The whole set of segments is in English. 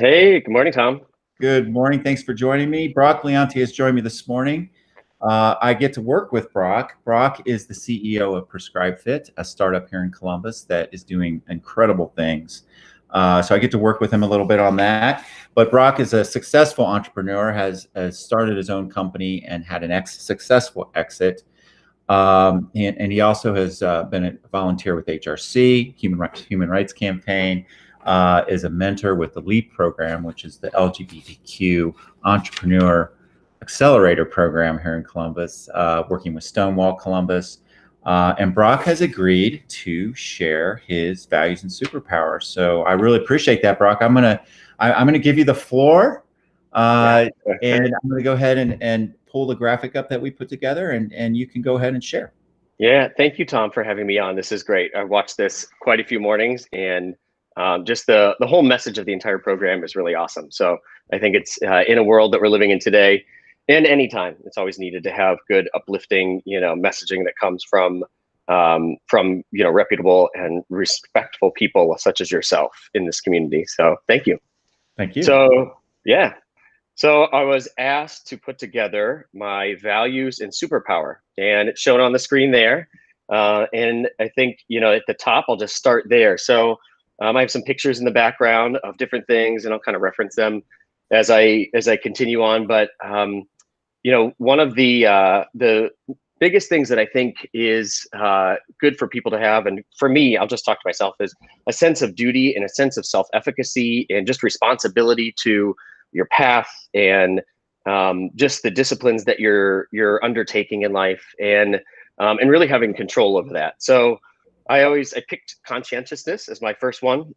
Hey, good morning, Tom. Good morning. Thanks for joining me. Brock Leonti has joined me this morning. I get to work with Brock. Brock is the CEO of Prescribe Fit, a startup here in Columbus that is doing incredible things. So I get to work with him a little bit on that. But Brock is a successful entrepreneur, has started his own company and had an successful exit. And he also has been a volunteer with HRC, Human Rights Campaign, is a mentor with the LEAP program, which is the LGBTQ Entrepreneur Accelerator program here in Columbus, working with Stonewall Columbus. And Brock has agreed to share his values and superpowers. So I really appreciate that, Brock. I'm gonna give you the floor, Yeah. and I'm gonna go ahead and pull the graphic up that we put together, and you can go ahead and share. Yeah, thank you, Tom, for having me on. This is great. I've watched this quite a few mornings, and just the whole message of the entire program is really awesome. So I think it's in a world that we're living in today, and anytime, it's always needed to have good, uplifting, messaging that comes from reputable and respectful people such as yourself in this community. So thank you. Thank you. So yeah. So I was asked to put together my values and superpower, and it's shown on the screen there. And I think, at the top, I'll just start there. So I have some pictures in the background of different things, and I'll kind of reference them as I continue on. But one of the biggest things that I think is good for people to have, and for me, I'll just talk to myself, is a sense of duty and a sense of self-efficacy and just responsibility to your path and just the disciplines that you're undertaking in life, and really having control over that. So I picked conscientiousness as my first one,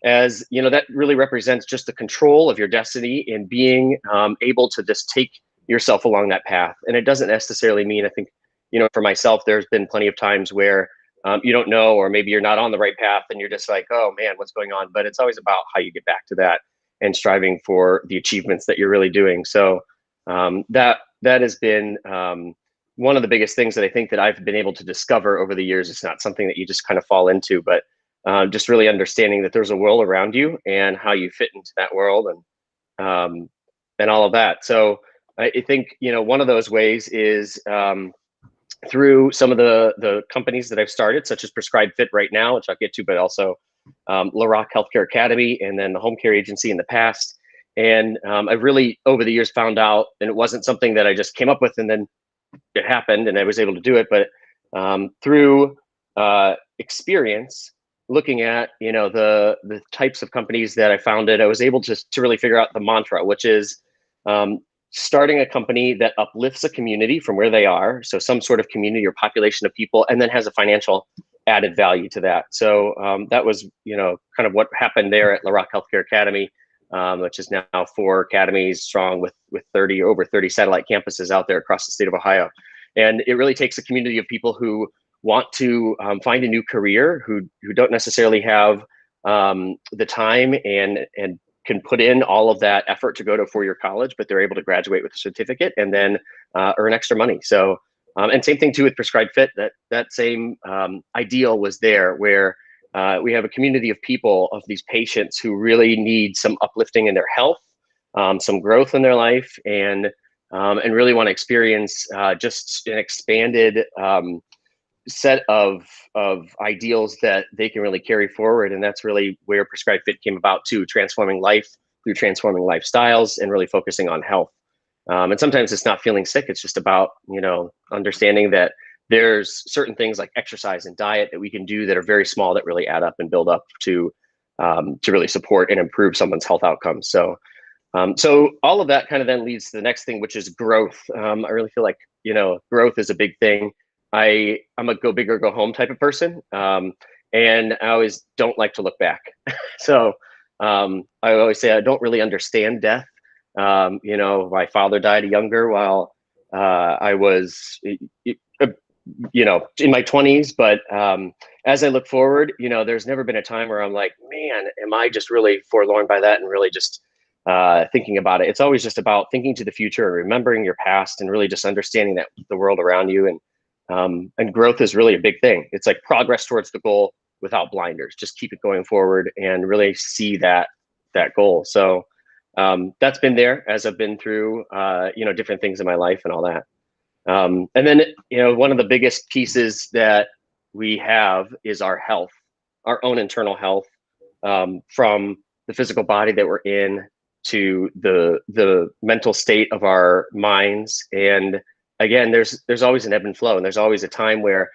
as that really represents just the control of your destiny and being able to just take yourself along that path. And it doesn't necessarily mean, I think, for myself, there's been plenty of times where you don't know, or maybe you're not on the right path and you're just like, oh man, what's going on? But it's always about how you get back to that and striving for the achievements that you're really doing. So that has been one of the biggest things that I think that I've been able to discover over the years. It's not something that you just kind of fall into, but just really understanding that there's a world around you and how you fit into that world, and all of that. So I think, one of those ways is through some of the companies that I've started, such as Prescribe Fit right now, which I'll get to, but also La Rock Healthcare Academy, and then the home care agency in the past. And I've really, over the years, found out, and it wasn't something that I just came up with and then it happened and I was able to do it, but through experience, looking at the types of companies that I founded, I was able to really figure out the mantra, which is starting a company that uplifts a community from where they are, so some sort of community or population of people, and then has a financial added value to that. So that was kind of what happened there at La Rock Healthcare Academy, which is now 4 academies strong with over 30 satellite campuses out there across the state of Ohio. And it really takes a community of people who want to find a new career, who don't necessarily have the time and can put in all of that effort to go to a 4-year college, but they're able to graduate with a certificate and then earn extra money. So, and same thing too with Prescribed Fit, that same ideal was there, where we have a community of people, of these patients who really need some uplifting in their health, some growth in their life, and really want to experience just an expanded set of ideals that they can really carry forward. And that's really where Prescribed Fit came about too, transforming life through transforming lifestyles and really focusing on health. And sometimes it's not feeling sick. It's just about, understanding that there's certain things like exercise and diet that we can do that are very small, that really add up and build up to really support and improve someone's health outcomes. So all of that kind of then leads to the next thing, which is growth. I really feel like, growth is a big thing. I'm a go big or go home type of person. And I always don't like to look back. So I always say I don't really understand death. My father died younger while I was, in my 20s. But as I look forward, there's never been a time where I'm like, man, am I just really forlorn by that, and really just thinking about it. It's always just about thinking to the future and remembering your past, and really just understanding that the world around you, and growth is really a big thing. It's like progress towards the goal without blinders. Just keep it going forward and really see that that goal. So that's been there as I've been through, different things in my life and all that. And then, one of the biggest pieces that we have is our health, our own internal health, from the physical body that we're in to the mental state of our minds. And again, there's always an ebb and flow, and there's always a time where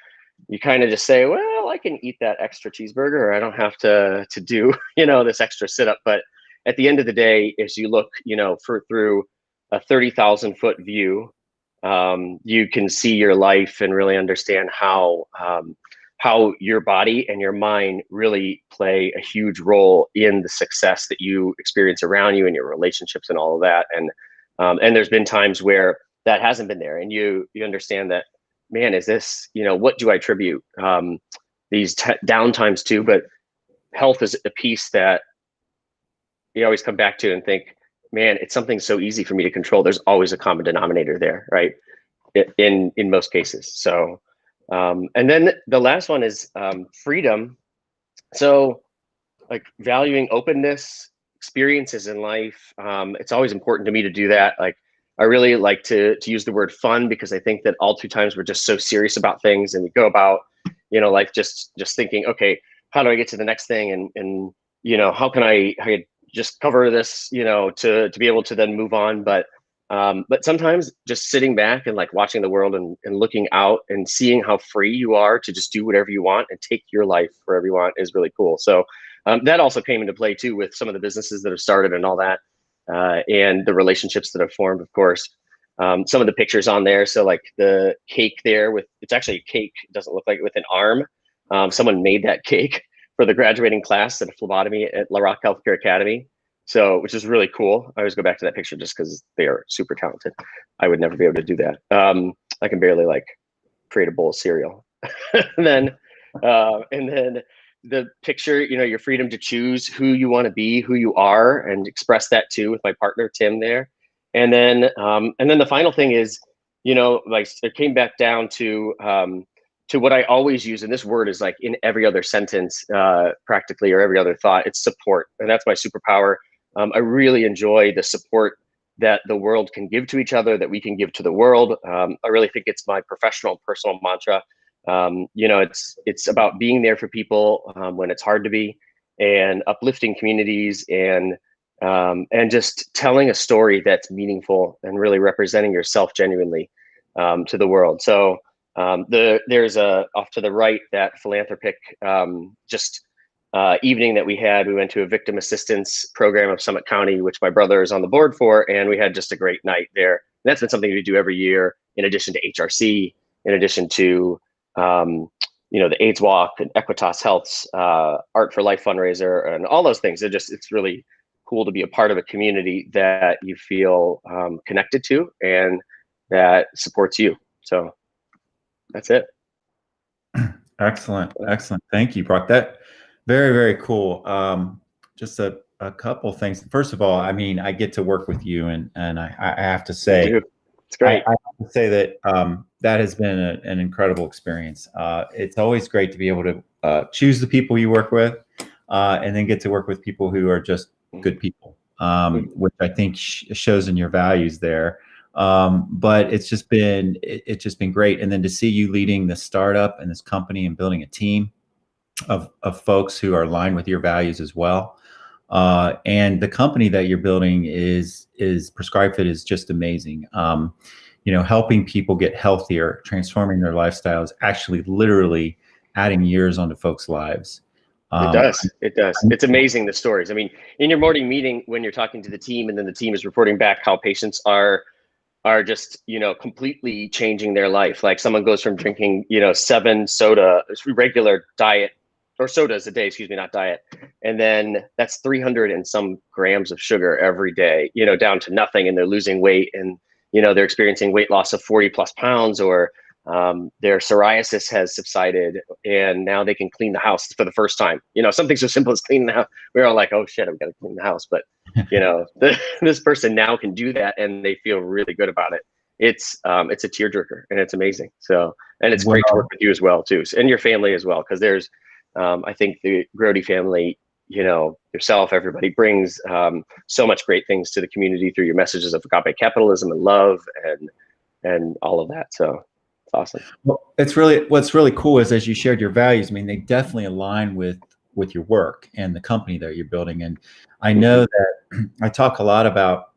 you kind of just say, well, I can eat that extra cheeseburger, or I don't have to do, this extra sit up. But at the end of the day, as you look, through a 30,000-foot view, you can see your life and really understand how your body and your mind really play a huge role in the success that you experience around you and your relationships and all of that. And there's been times where that hasn't been there, and you understand that, man, is this, what do I attribute these downtimes to? But health is a piece that you always come back to and think, man, it's something so easy for me to control. There's always a common denominator there, right? In most cases. So, and then the last one is freedom. So, like, valuing openness, experiences in life. It's always important to me to do that. Like, I really like to use the word fun, because I think that all too times we're just so serious about things, and we go about, life just thinking, okay, how do I get to the next thing? And how can I just cover this, to be able to then move on. But sometimes just sitting back and like watching the world and looking out and seeing how free you are to just do whatever you want and take your life wherever you want is really cool. So that also came into play too with some of the businesses that have started and all that, and the relationships that have formed, of course. Some of the pictures on there. So like the cake there it's actually a cake. It doesn't look like it, with an arm. Someone made that cake for the graduating class at a phlebotomy at La Rock Healthcare Academy. So, which is really cool. I always go back to that picture just because they are super talented. I would never be able to do that. I can barely create a bowl of cereal. and then the picture, your freedom to choose who you want to be, who you are, and express that too with my partner, Tim, there. And then the final thing is, it came back down to what I always use, and this word is like in every other sentence, practically, or every other thought. It's support, and that's my superpower. I really enjoy the support that the world can give to each other, that we can give to the world. I really think it's my professional, personal mantra. It's about being there for people when it's hard to be, and uplifting communities, and just telling a story that's meaningful and really representing yourself genuinely to the world. So there's off to the right, that philanthropic evening that we had. We went to a victim assistance program of Summit County, which my brother is on the board for, and we had just a great night there. And that's been something we do every year, in addition to HRC, in addition to the AIDS Walk and Equitas Health's Art for Life fundraiser, and all those things. It's really cool to be a part of a community that you feel connected to and that supports you. So that's it. Excellent. Thank you, Brock. That very, very cool. Just a couple things. First of all, I mean, I get to work with you, and I have to say, it's great. I have to say that that has been an incredible experience. It's always great to be able to choose the people you work with, and then get to work with people who are just good people, which I think shows in your values there. But it's just been great. And then to see you leading this startup and this company and building a team of folks who are aligned with your values as well. And the company that you're building is Prescribe Fit is just amazing. Helping people get healthier, transforming their lifestyles, actually literally adding years onto folks' lives. It does. It's amazing, the stories. I mean, in your morning meeting, when you're talking to the team, and then the team is reporting back how patients are just, completely changing their life. Like, someone goes from drinking, 7 soda, regular diet, or sodas a day, excuse me, not diet. And then that's 300 and some grams of sugar every day, down to nothing. And they're losing weight, and, they're experiencing weight loss of 40 plus pounds, or their psoriasis has subsided, and now they can clean the house for the first time. Something so simple as cleaning the house. We're all like, oh shit, I've got to clean the house. But, this person now can do that, and they feel really good about it. It's a tearjerker, and it's amazing. So, and it's great to work with you as well too, and your family as well, because there's, I think the Grody family yourself, everybody brings so much great things to the community through your messages of agape capitalism and love and all of that. So it's awesome. Well, what's really cool is, as you shared your values, I mean, they definitely align with your work and the company that you're building. And I know that I talk a lot about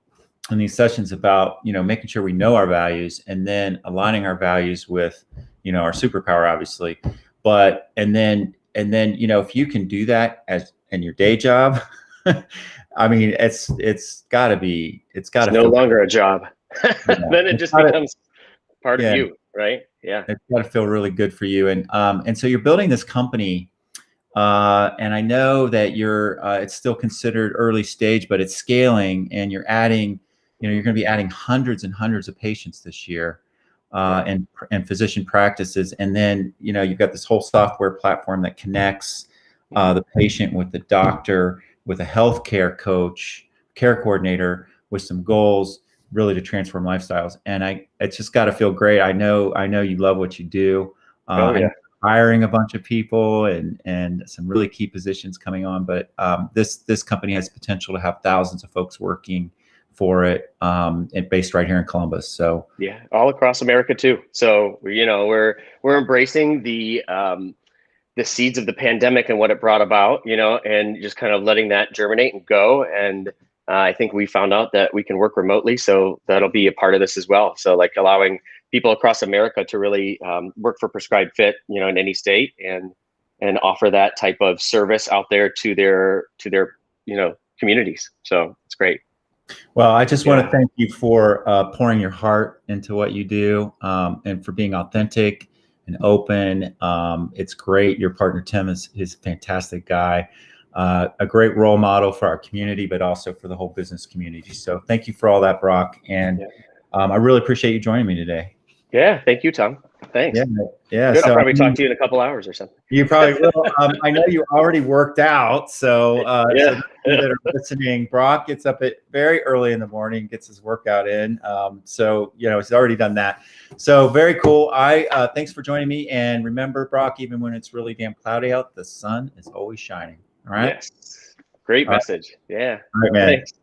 in these sessions about, making sure we know our values and then aligning our values with, our superpower, obviously. But and then if you can do that as in your day job, I mean, it's got to No feel longer a job. yeah, Then it just becomes part of yeah, you, right? Yeah. it's got to feel really good for you. And so you're building this company. And I know that it's still considered early stage, but it's scaling, and you're adding, you're going to be adding hundreds and hundreds of patients this year, and physician practices. And then, you've got this whole software platform that connects the patient with the doctor, with a healthcare coach, care coordinator, with some goals, really to transform lifestyles. And it's just got to feel great. I know you love what you do. Oh yeah. Hiring a bunch of people and some really key positions coming on, but this company has potential to have thousands of folks working for it, and based right here in Columbus. So yeah, all across America too. So we're embracing the seeds of the pandemic and what it brought about, and just kind of letting that germinate and go. And I think we found out that we can work remotely, so that'll be a part of this as well. So like allowing people across America to really work for Prescribed Fit, in any state, and offer that type of service out there to their communities. So it's great. well, I just want to thank you for pouring your heart into what you do, and for being authentic and open. It's great. Your partner Tim is a fantastic guy, a great role model for our community, but also for the whole business community. So thank you for all that, Brock. And I really appreciate you joining me today. Yeah, thank you, Tom. Thanks. Yeah. Good. So I'll probably talk to you in a couple hours or something. you probably will. I know you already worked out, so so you that are listening, Brock gets up at very early in the morning, gets his workout in. So he's already done that. So very cool. Thanks for joining me. And remember, Brock, even when it's really damn cloudy out, the sun is always shining. All right. Yes. Great All right. message. Yeah. All right, man. Thanks.